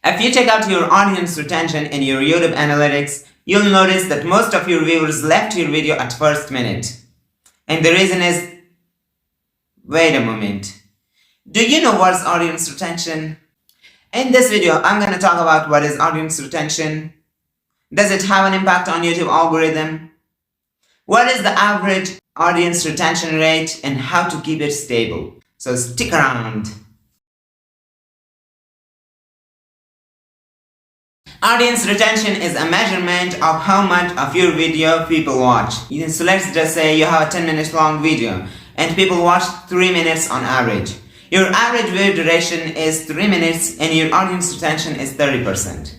If you check out your audience retention in your YouTube analytics, you'll notice that most of your viewers left your video at first minute. And the reason is, wait a moment. Do you know what's audience retention? In this video, I'm going to talk about what is audience retention. Does it have an impact on YouTube algorithm? What is the average audience retention rate and how to keep it stable? So stick around. Audience retention is a measurement of how much of your video people watch. So let's just say you have a 10 minutes long video and people watch 3 minutes on average. Your average view duration is 3 minutes and your audience retention is 30%.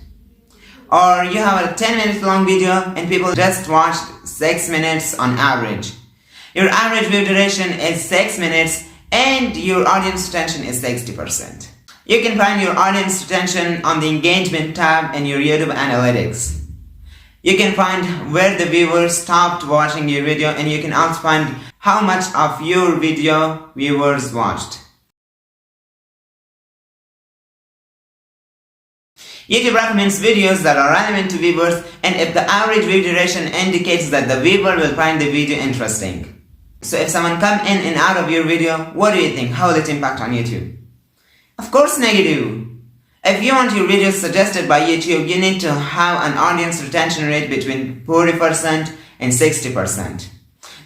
Or you have a 10 minutes long video and people just watched 6 minutes on average. Your average view duration is 6 minutes and your audience retention is 60%. You can find your audience retention on the engagement tab in your YouTube analytics. You can find where the viewers stopped watching your video, and you can also find how much of your video viewers watched. YouTube recommends videos that are relevant to viewers, and if the average view duration indicates that the viewer will find the video interesting. So if someone come in and out of your video, what do you think? How will it impact on YouTube? Of course, negative. If you want your videos suggested by YouTube, you need to have an audience retention rate between 40% and 60%.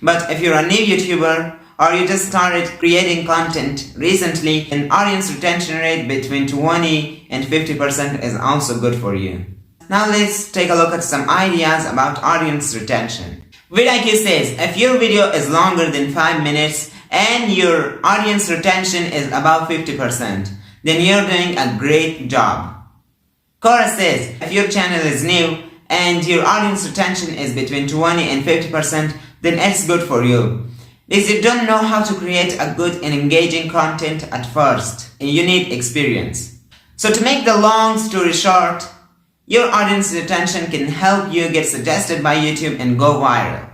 But if you're a new YouTuber or you just started creating content recently, an audience retention rate between 20 and 50% is also good for you. Now let's take a look at some ideas about audience retention. vidIQ says if your video is longer than 5 minutes and your audience retention is above 50%, then you're doing a great job. Cora says if your channel is new and your audience retention is between 20 and 50%, then it's good for you. Because you don't know how to create a good and engaging content at first, and you need experience. So to make the long story short, your audience retention can help you get suggested by YouTube and go viral.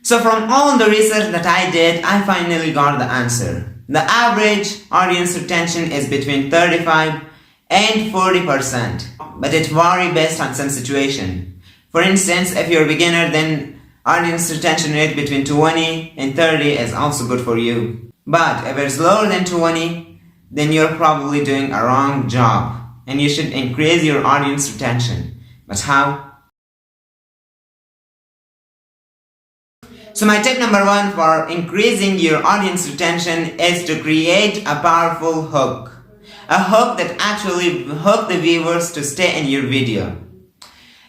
So from all the research that I did, I finally got the answer. The average audience retention is between 35 and 40%, but it varies based on some situation. For instance, if you're a beginner, then audience retention rate between 20 and 30 is also good for you. But if it's lower than 20, then you're probably doing a wrong job and you should increase your audience retention. But how? So my tip number 1 for increasing your audience retention is to create a powerful hook. A hook that actually hooks the viewers to stay in your video.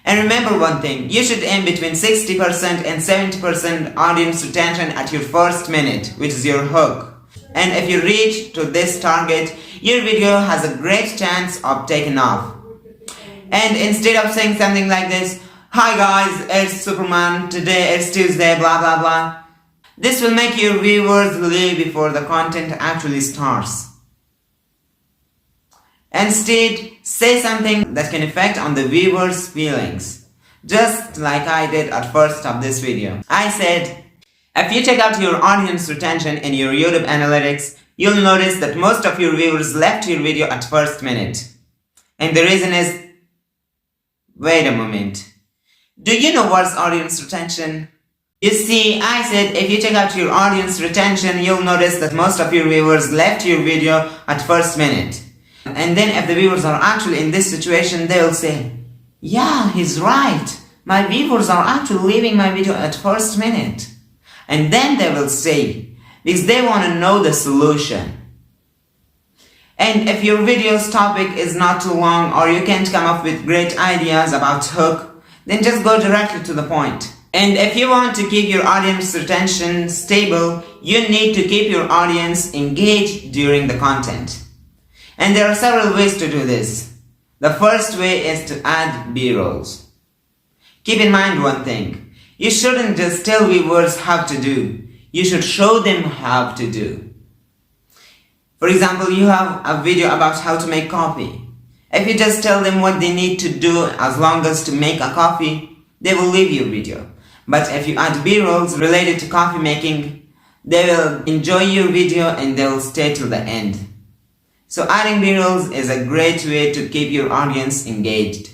And remember one thing, you should aim between 60% and 70% audience retention at your first minute, which is your hook. And if you reach to this target, your video has a great chance of taking off. And instead of saying something like this, "Hi guys, it's Superman, today it's Tuesday, blah blah blah," this will make your viewers leave before the content actually starts. Instead, say something that can affect on the viewers' feelings. Just like I did at first of this video. I said, if you check out your audience retention in your YouTube analytics, you'll notice that most of your viewers left your video at first minute. And the reason is, wait a moment. Do you know what's audience retention? You see, I said if you check out your audience retention, you'll notice that most of your viewers left your video at first minute. And then if the viewers are actually in this situation, they'll say, yeah, he's right. My viewers are actually leaving my video at first minute. And then they will stay because they want to know the solution. And if your video's topic is not too long or you can't come up with great ideas about hook, then just go directly to the point. And if you want to keep your audience retention stable, you need to keep your audience engaged during the content. And there are several ways to do this. The first way is to add B-rolls. Keep in mind one thing. You shouldn't just tell viewers how to do. You should show them how to do. For example, you have a video about how to make coffee. If you just tell them what they need to do as long as to make a coffee, they will leave your video. But if you add B-rolls related to coffee making, they will enjoy your video and they will stay till the end. So adding B-rolls is a great way to keep your audience engaged.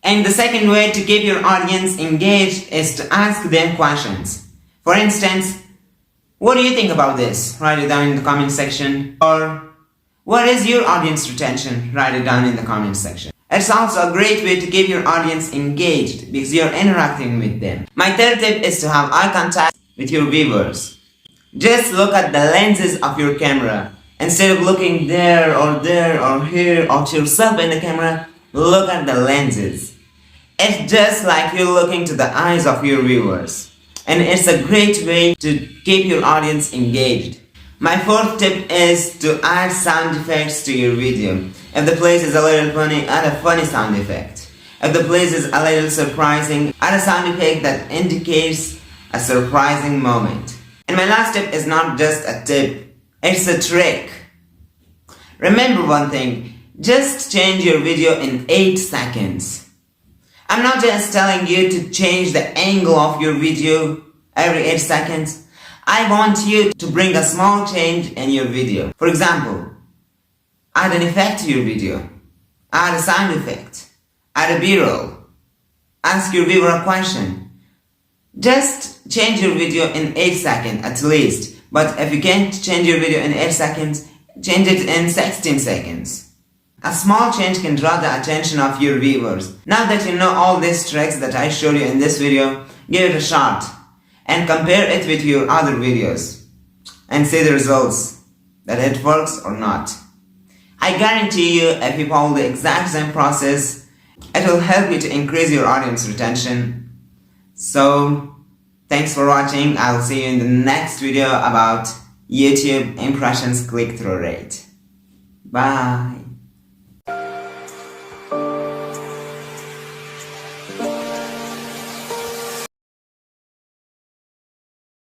And the second way to keep your audience engaged is to ask them questions. For instance, what do you think about this? Write it down in the comment section. Or, what is your audience retention? Write it down in the comment section. It's also a great way to keep your audience engaged because you're interacting with them. My third tip is to have eye contact with your viewers. Just look at the lenses of your camera. Instead of looking there or here or to yourself in the camera, look at the lenses. It's just like you're looking to the eyes of your viewers. And it's a great way to keep your audience engaged. My fourth tip is to add sound effects to your video. If the place is a little funny, add a funny sound effect. If the place is a little surprising, add a sound effect that indicates a surprising moment. And my last tip is not just a tip, it's a trick. Remember one thing, just change your video in 8 seconds. I'm not just telling you to change the angle of your video every 8 seconds. I want you to bring a small change in your video. For example, add an effect to your video. Add a sound effect. Add a B-roll. Ask your viewer a question. Just change your video in 8 seconds at least. But if you can't change your video in 8 seconds, change it in 16 seconds. A small change can draw the attention of your viewers. Now that you know all these tricks that I showed you in this video, give it a shot and compare it with your other videos and see the results, that it works or not. I guarantee you if you follow the exact same process, it will help you to increase your audience retention. So, thanks for watching. I will see you in the next video about YouTube impressions click-through rate. Bye.